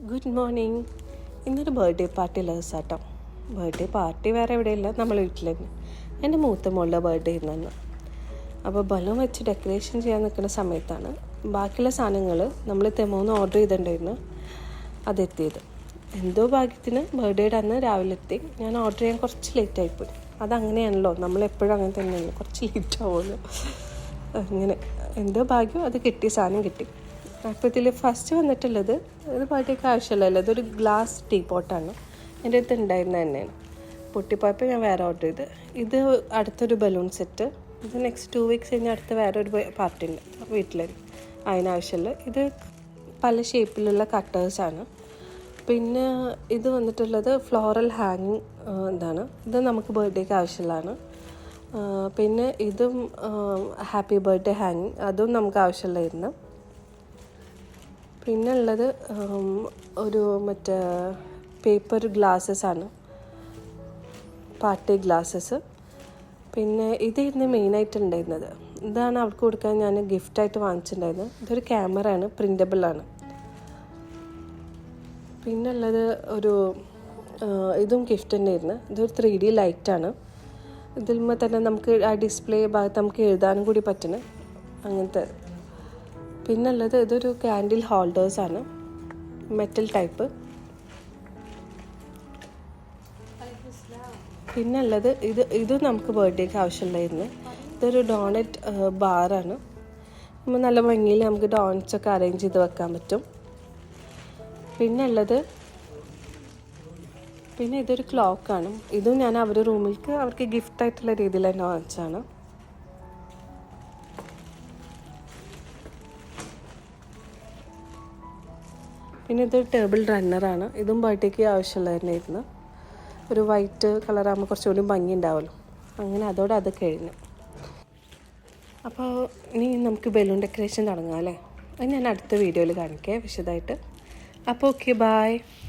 Good morning. ഇന്നൊരു birthday പാർട്ടിയുള്ള ദിവസമാട്ടോ. Birthday party വേറെ എവിടെയില്ല, നമ്മൾ വീട്ടിൽ തന്നെ. എൻ്റെ മൂത്ത മോളുടെ ബർത്ത്ഡേ ഇന്നു. അപ്പോൾ ബലൂൺ വെച്ച് ഡെക്കറേഷൻ ചെയ്യാൻ നിൽക്കുന്ന സമയത്താണ് ബാക്കിയുള്ള സാധനങ്ങൾ നമ്മൾ തെമോന്ന് ഓർഡർ ചെയ്തിട്ടുണ്ടായിരുന്നു അതെത്തിയത്. എന്തോ ഭാഗ്യത്തിന് ബർത്ത്ഡേയുടെ അന്ന് രാവിലെ എത്തി. ഞാൻ ഓർഡർ ചെയ്യാൻ കുറച്ച് ലേറ്റായിപ്പോയി. അതങ്ങനെയാണല്ലോ, നമ്മളെപ്പോഴും അങ്ങനെ തന്നെയല്ലോ, കുറച്ച് ലേറ്റ് ആവുമല്ലോ. അങ്ങനെ എന്തോ ഭാഗ്യം, അത് കിട്ടിയ സാധനം കിട്ടി. അപ്പോൾ ഇതിൽ ഫസ്റ്റ് വന്നിട്ടുള്ളത്, ഇത് ബർത്ത്ഡേക്ക് ആവശ്യമില്ലല്ലോ, ഇതൊരു ഗ്ലാസ് ടീ പോട്ടാണ്. എൻ്റെ അടുത്ത് ഉണ്ടായിരുന്ന തന്നെയാണ്. പൊട്ടിപ്പോയപ്പോൾ ഞാൻ വേറെ ഓർഡർ ചെയ്ത്. ഇത് അടുത്തൊരു ബലൂൺ സെറ്റ്. ഇത് നെക്സ്റ്റ് 2 വീക്സ് കഴിഞ്ഞ് അടുത്ത് വേറെ ഒരു പാർട്ടി ഉണ്ട് വീട്ടിൽ, അതിനാവശ്യമുള്ള. ഇത് പല ഷേപ്പിലുള്ള കട്ടേഴ്സാണ്. പിന്നെ ഇത് വന്നിട്ടുള്ളത് ഫ്ലോറൽ ഹാങ്ങിങ് ഇതാണ്. ഇത് നമുക്ക് ബർത്ത്ഡേക്ക് ആവശ്യമുള്ളതാണ്. പിന്നെ ഇതും ഹാപ്പി ബർത്ത്ഡേ ഹാങ്ങിങ്, അതും നമുക്ക് ആവശ്യമുള്ളതായിരുന്നു. പിന്നെ ഉള്ളത് ഒരു മറ്റേ പേപ്പർ ഗ്ലാസ്സസ് ആണ്, പാർട്ടി ഗ്ലാസ്സസ്. പിന്നെ ഇതായിരുന്നു മെയിനായിട്ടുണ്ടായിരുന്നത്. ഇതാണ് അവർക്ക് കൊടുക്കാൻ ഞാൻ ഗിഫ്റ്റായിട്ട് വാങ്ങിച്ചിട്ടുണ്ടായിരുന്നത്. ഇതൊരു ക്യാമറയാണ്, പ്രിൻ്റബിളാണ്. പിന്നെ ഉള്ളത് ഒരു ഇതും ഗിഫ്റ്റ് തന്നെയായിരുന്നു. ഇതൊരു 3D ലൈറ്റാണ്. ഇതിൽ തന്നെ നമുക്ക് ആ ഡിസ്പ്ലേ ഭാഗത്ത് നമുക്ക് എഴുതാനും കൂടി പറ്റുന്നു, അങ്ങനത്തെ. പിന്നെ ഉള്ളത് ഇതൊരു കാൻഡിൽ ഹോൾഡേഴ്സാണ്, മെറ്റൽ ടൈപ്പ്. പിന്നെ ഉള്ളത് ഇത് നമുക്ക് ബർത്ത്ഡേക്ക് ആവശ്യമുള്ളതായിരുന്നു. ഇതൊരു ഡോണറ്റ് ബാറാണ്. നമ്മൾ നല്ല ഭംഗിയിൽ നമുക്ക് ഡോണറ്റ്സൊക്കെ അറേഞ്ച് ചെയ്ത് വെക്കാൻ പറ്റും. പിന്നെ ഇതൊരു ക്ലോക്കാണ്. ഇതും ഞാൻ അവരുടെ റൂമിലേക്ക് അവർക്ക് ഗിഫ്റ്റായിട്ടുള്ള രീതിയിൽ തന്നെ വാങ്ങിച്ചാണ്. പിന്നെ ഇതൊരു ടേബിൾ റണ്ണറാണ്. ഇതും ബർത്ത്ഡേക്ക് ആവശ്യമുള്ളതായിരുന്നു. ഒരു വൈറ്റ് കളറാകുമ്പോൾ കുറച്ചുകൂടി ഭംഗി ഉണ്ടാവുമല്ലോ. അങ്ങനെ അതോടെ അത് കഴിഞ്ഞു. അപ്പോൾ ഇനി നമുക്ക് ബലൂൺ ഡെക്കറേഷൻ തുടങ്ങാം അല്ലേ? അത് ഞാൻ അടുത്ത വീഡിയോയിൽ കാണിക്കാം വിശദമായിട്ട്. അപ്പോൾ ഓക്കെ, ബായ്.